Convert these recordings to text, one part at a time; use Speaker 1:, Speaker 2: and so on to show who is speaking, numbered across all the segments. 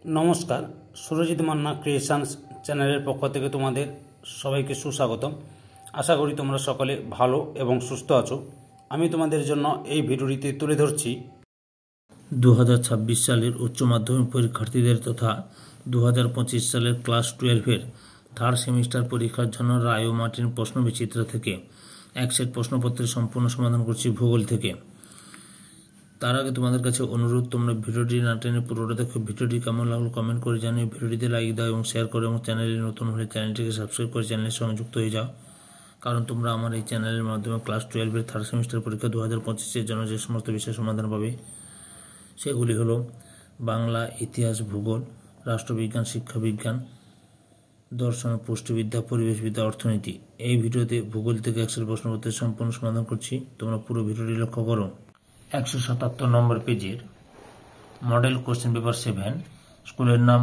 Speaker 1: নমস্কার, সুরজিৎ মান্না ক্রিয়েশনস চ্যানেলের পক্ষ থেকে তোমাদের সবাইকে সুস্বাগতম। আশা করি তোমরা সকলে ভালো এবং সুস্থ আছো। আমি তোমাদের জন্য এই ভিডিওটিতে তুলে ধরছি
Speaker 2: 2026 সালের উচ্চ মাধ্যমিক পরীক্ষার্থীদের তথা 2025 সালের ক্লাস 12-এর থার্ড সেমিস্টার পরীক্ষার জন্য রায় ও মার্টিন প্রশ্নবিচিত্র থেকে এক সেট প্রশ্নপত্রের সম্পূর্ণ সমাধান করছি ভূগোল থেকে। তার আগে তোমাদের কাছে অনুরোধ, তোমরা ভিডিওটি না টেনে পুরোটা দেখো। ভিডিওটি কেমন লাগলো কমেন্ট করে জানিয়ে ভিডিওটিতে লাইক দাও এবং শেয়ার করো, এবং চ্যানেলে নতুন হলে চ্যানেলটিকে সাবস্ক্রাইব করে চ্যানেলের সঙ্গে যুক্ত হয়ে যাও, কারণ তোমরা আমার এই চ্যানেলের মাধ্যমে ক্লাস 12-এর থার্ড সেমিস্টার পরীক্ষা 2025-এর জন্য যে সমস্ত বিষয়ের সমাধান পাবে সেগুলি হলো বাংলা, ইতিহাস, ভূগোল, রাষ্ট্রবিজ্ঞান, শিক্ষাবিজ্ঞান, দর্শন, পুষ্টিবিদ্যা, পরিবেশবিদ্যা, অর্থনীতি। এই ভিডিওতে ভূগোল থেকে একশো প্রশ্নপত্রের সম্পূর্ণ সমাধান করছি, তোমরা পুরো ভিডিওটি লক্ষ্য করো। 177 নম্বর পেজের মডেল কোশ্চেন পেপার 7, স্কুলের নাম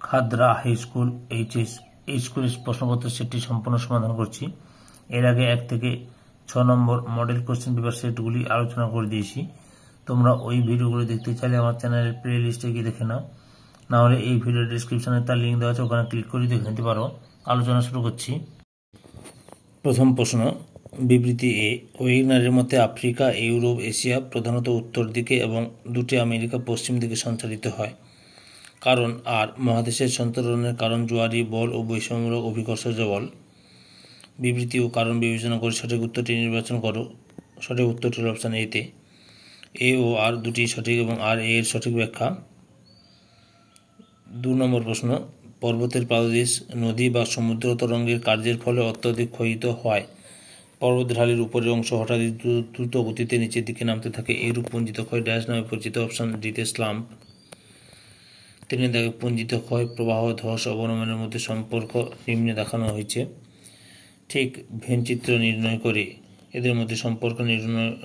Speaker 2: খাদরা হাই স্কুল এইচএস। এই স্কুলের প্রশ্নপত্রের সেটটি সম্পূর্ণ সমাধান করছি। এর আগে 1 থেকে 6 নম্বর মডেল কোশ্চেন পেপার সেটগুলি আলোচনা করে দিয়েছি। তোমরা ওই ভিডিওগুলো দেখতে চাইলে আমার চ্যানেলের প্লে লিস্টে গিয়ে দেখে নাও, না হলে এই ভিডিও ডিসক্রিপশনে তার লিঙ্ক দেওয়া আছে, ওখানে ক্লিক করে দেখে নিতে পারো। আলোচনা শুরু করছি। প্রথম প্রশ্ন, বিবৃতি এ। ওয়েগনারের মতে আফ্রিকা, ইউরোপ, এশিয়া প্রধানত উত্তর দিকে এবং দুটি আমেরিকা পশ্চিম দিকে সঞ্চালিত হয়। কারণ আর মহাদেশের সন্তরণের কারণ জোয়ারি বল ও বৈষম্যমূলক অভিকর্ষজ বল। বিবৃতি ও কারণ বিবেচনা করে সঠিক উত্তরটি নির্বাচন করো। সঠিক উত্তরটি হল অপশান এতে। এ ও আর দুটি সঠিক এবং আর এ এর সঠিক ব্যাখ্যা। 2 নম্বর প্রশ্ন, পর্বতের পাদদেশ নদী বা সমুদ্র তরঙ্গের কার্যের ফলে অত্যধিক ক্ষয়িত হয়। পর্বতঢালের উপরের অংশ হঠাৎ দ্রুত গতিতে নিচের দিকে নামতে থাকে, এরূপ পুঞ্জিত ক্ষয় ড্যাশ নামে পরিচিত। অপশান ডিতে স্লাম্প। 3 দাগে পুঞ্জিত ক্ষয়, প্রবাহ, ধস, অবনমনের মধ্যে সম্পর্ক নিম্নে দেখানো হয়েছে। ঠিক ভেনচিত্র নির্ণয় করে এদের মধ্যে সম্পর্ক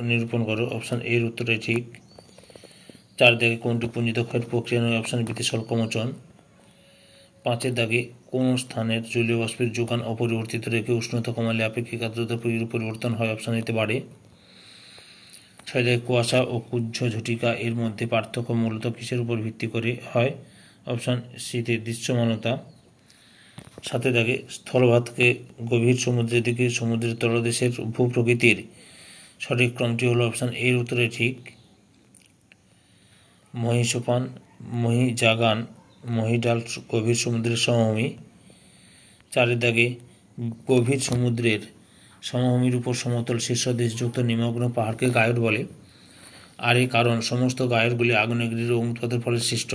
Speaker 2: নিরূপণ করো। অপশান এর উত্তরটাই ঠিক। 4 দাগে কোনটি পুঞ্জিত ক্ষয়ের প্রক্রিয়া নয়। অপশান বিতে স্বল্পমোচন। 5 দাগে কোন স্থানের জলীয় বাষ্পের যোগান অপরিবর্তিত রেখে উষ্ণতা কমালে আপেক্ষিক আর্দ্রতা পরিবর্তন হয়। অপশান এতে বাড়ে। 6 দাগে কুয়াশা ও কুজ্জ ঝটিকা এর মধ্যে পার্থক্য মূলত কিসের উপর ভিত্তি করে হয়। অপশান সিতে দৃশ্যমানতা। 7 দাগে স্থলভাগকে গভীর সমুদ্রের দিকে সমুদ্রের তলদেশের ভূপ্রকৃতির সঠিক ক্রমটি হল। অপশান এর উত্তরে ঠিক। মহীসোপান, মহীজাগান, মহীডাল গভীর সমুদ্রের সমভূমি। 4 দাগে গভীর সমুদ্রের সমভূমির উপর সমতল শীর্ষদেশযুক্ত নিমগ্ন পাহাড়কে গায়র বলে। আর এই কারণ সমস্ত গায়রগুলি আগ্নেয়গিরির অগ্নুৎপাতের ফলে সৃষ্ট।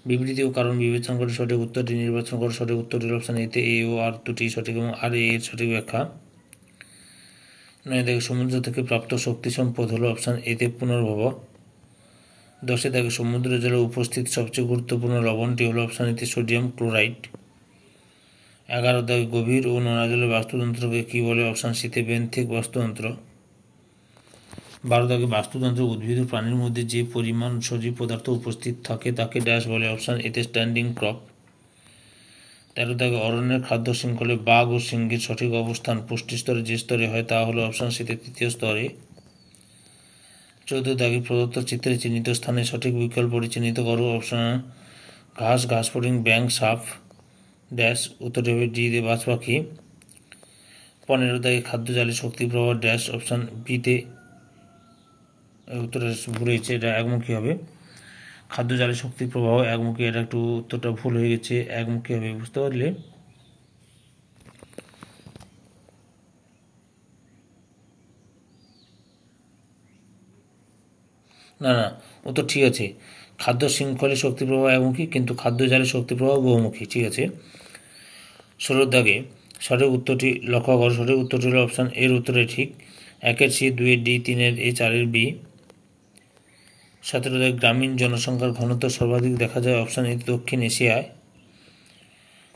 Speaker 2: বিবৃতি ও কারণ বিবেচনা করে সঠিক উত্তরটি নির্বাচন করে। সঠিক উত্তরটি অপশান এতে এ ও আর দুটি সঠিক এবং আর এ এর সঠিক ব্যাখ্যা। 9 দাগে সমুদ্র থেকে প্রাপ্ত শক্তি সম্পদ হলো। অপশান এতে পুনর্ভব। 10 দাগে সমুদ্র জলে উপস্থিত সবচেয়ে গুরুত্বপূর্ণ লবণটি হলো। অপশান এতে সোডিয়াম ক্লোরাইড। 11 দাগে গভীর ও নোনা জলের বাস্তুতন্ত্রকে কী বলে। অপশান সিতে বেন্থিক বাস্তুতন্ত্র। 12 দাগে বাস্তুতন্ত্রে উদ্ভিদ ও প্রাণীর মধ্যে যে পরিমাণ সজীব পদার্থ উপস্থিত থাকে তাকে ড্যাশ বলে। অপশান এতে স্ট্যান্ডিং ক্রপ। 13 দাগে অরণ্যের খাদ্য শৃঙ্খলে বাঘ ও সিংহের সঠিক অবস্থান পুষ্টিস্তরে যে স্তরে হয় তা হলো। অপশান সিতে 3য় স্তরে। 14 দাগে প্রদত্ত চিত্রে চিহ্নিত স্থানে সঠিক বিকল্পটি চিহ্নিত করো। অপশান ঘাস, ঘাসফড়িং, ব্যাঙ, সাপ ড্যাশ। উত্তরটি হবে ডি তে বাজ পাখি। 15 দাগে খাদ্য জালে শক্তি প্রবাহ ড্যাশ। অপশান বিতে উত্তরটা ভুল হয়েছে, এটা একমুখী হবে। খাদ্য জালে শক্তি প্রবাহ একমুখী, এটা একটু উত্তরটা ভুল হয়ে গেছে, একমুখী হবে, বুঝতে পারলে। না, উত্তর ঠিক আছে। খাদ্য শৃঙ্খলে শক্তি প্রবাহ একমুখী, কিন্তু খাদ্য জালে শক্তি প্রবাহ বহুমুখী। ঠিক আছে। 16 দাগে সঠিক উত্তরটি লক্ষ্য করো। সঠিক উত্তরটি হল অপশান এর উত্তরে ঠিক। 1 সি, 2 ডি, 3 এ, 4 বি। 17 দাগে গ্রামীণ জনসংখ্যার ঘনত্ব সর্বাধিক দেখা যায়। অপশান এতে দক্ষিণ এশিয়ায়।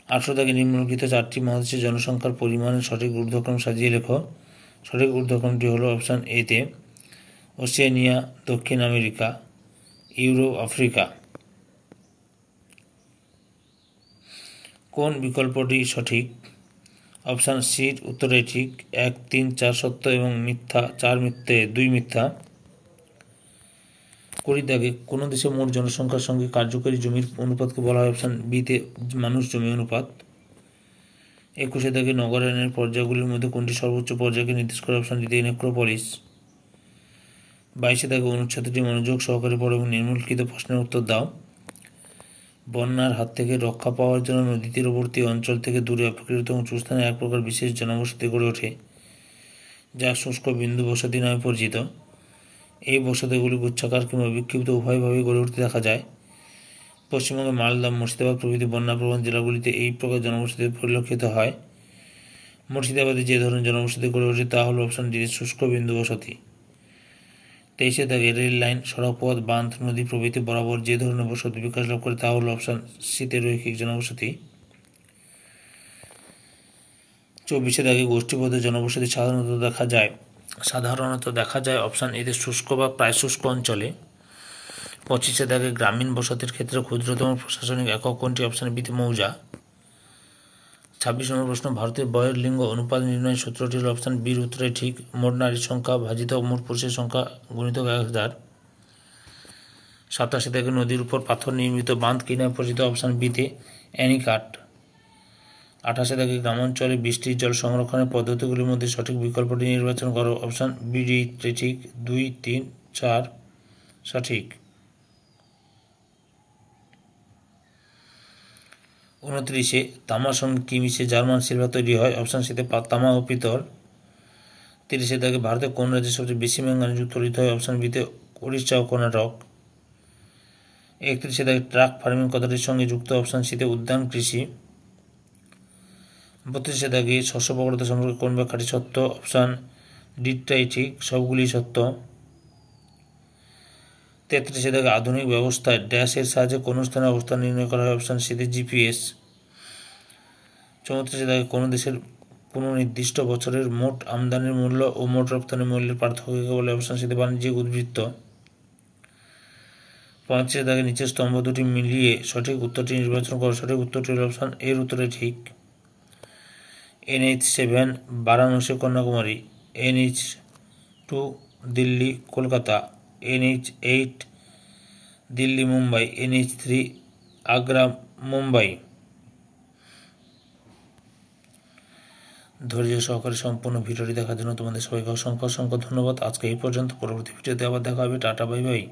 Speaker 2: 18 দাগে নিম্নলিখিত 4টি মহাদেশের জনসংখ্যার পরিমাণের সঠিক ঊর্ধ্বক্রম সাজিয়ে লেখো। সঠিক ঊর্ধ্বক্রমটি হলো অপশান এতে ওশেনিয়া, দক্ষিণ আমেরিকা, ইউরোপ, আফ্রিকা। কোন বিকল্পটি সঠিক। অপশান সির উত্তরে ঠিক। 1, 3, 4 সত্য এবং মিথ্যা, 4 মিথ্যে, 2 মিথ্যা। 20 দাগে কোনো দেশে মোট জনসংখ্যার সঙ্গে কার্যকরী জমির অনুপাতকে বলা হয় অপশান বিতে মানুষ জমি অনুপাত। 21 দাগে নগরায়নের পর্যায়গুলির মধ্যে কোনটি সর্বোচ্চ পর্যায়কে নির্দেশ করে অপশান ডিতে নেক্রোপলিস। 22 দাগে অনুচ্ছেদটি মনোযোগ সহকারে পড়ো এবং নিম্নলিখিত প্রশ্নের উত্তর দাও। বন্যার হাত থেকে রক্ষা পাওয়ার জন্য নদী তীরবর্তী অঞ্চল থেকে দূরে অপেক্ষাকৃত উঁচু স্থানে এক প্রকার বিশেষ জনবসতি গড়ে ওঠে, যা শুষ্ক বিন্দু বসতি নামে পরিচিত। এই বসতিগুলি গুচ্ছাকার কিংবা বিক্ষিপ্ত উভয়ভাবেই গড়ে উঠতে দেখা যায়। পশ্চিমবঙ্গে মালদা, মুর্শিদাবাদ প্রভৃতি বন্যাপ্রবণ জেলাগুলিতে এই প্রকার জনবসতি পরিলক্ষিত হয়। মুর্শিদাবাদে যে ধরনের জনবসতি গড়ে ওঠে তা হল অপশান ডি শুষ্ক বিন্দু বসতি। 23 দাগে রেল লাইন, সড়কপথ, বাঁধ, নদী প্রভৃতি বরাবর যে ধরনের বসতি বিকাশ লাভ করে তা হল অপশান সিতে রৈখিক জনবসতি। 24 দাগে গোষ্ঠীবদ্ধ জনবসতি সাধারণত দেখা যায় অপশান এতে শুষ্ক বা প্রায় শুষ্ক অঞ্চলে। 25 দাগে গ্রামীণ বসতির ক্ষেত্রে ক্ষুদ্রতম প্রশাসনিক একক কোনটি অপশান বিতে মৌজা। 26 নম্বর প্রশ্ন, ভারতের বয়ের লিঙ্গ অনুপাত নির্ণয়ের সূত্রটি হল অপশান বির উত্তরে ঠিক মোট নারীর সংখ্যা ভাজিত মোট পুরুষের সংখ্যা গুণিতক 1000। 87 দাগে নদীর উপর পাথর নির্মিত বাঁধ কি নামে পরিচিত অপশান বিতে অ্যানিকাট। 28 দাগে গ্রামাঞ্চলে বৃষ্টির জল সংরক্ষণের পদ্ধতিগুলির মধ্যে সঠিক বিকল্পটি নির্বাচন করো অপশান বিডি ঠিক 2, 3, 4 সঠিক। 29 তামার সঙ্গে কি মিশে জার্মান সিলভার তৈরি হয় অপশান সিতে তামা ও পিতল। 30 দাগে ভারতের কোন রাজ্যে সবচেয়ে বেশি ম্যাঙ্গানিজ উত্তোলিত হয় অপশান বিতে উড়িষ্যা ও কর্ণাটক। 31 দাগে ট্রাক ফার্মিং কথাটির সঙ্গে যুক্ত অপশান সিতে উদ্যান কৃষি। 32 দাগে শস্য প্রকৃত সম্পর্কে কোন ব্যাখ্যাটি সত্য অপশান ডিটাই ঠিক সবগুলি সত্য। 33 দাগে আধুনিক ব্যবস্থায় ড্যাশের সাহায্যে কোন স্থানের অবস্থান নির্ণয় করা হয় অপশান সিতে জিপিএস। 34 দাগে কোনো দেশের কোনো নির্দিষ্ট বছরের মোট আমদানির মূল্য ও মোট রপ্তানির মূল্যের পার্থক্যকে বলে অপশান সিতে বাণিজ্যিক উদ্বৃত্ত। 35 দাগে নিচের স্তম্ভ দুটি মিলিয়ে সঠিক উত্তরটি নির্বাচন করো সঠিক উত্তরটি হল অপশান এর উত্তরে ঠিক। NH7 Varanasi Kanyakumari, NH2 Delhi Kolkata, NH8 Delhi Mumbai, NH3 Agra Mumbai. ধৈর্য সহকারে সম্পূর্ণ ভিডিওটি দেখার জন্য তোমাদের সবাইকে অসংখ্য ধন্যবাদ। আজকে এই পর্যন্ত, পরবর্তী ভিডিওতে আবার দেখা হবে। Tata, bye bye.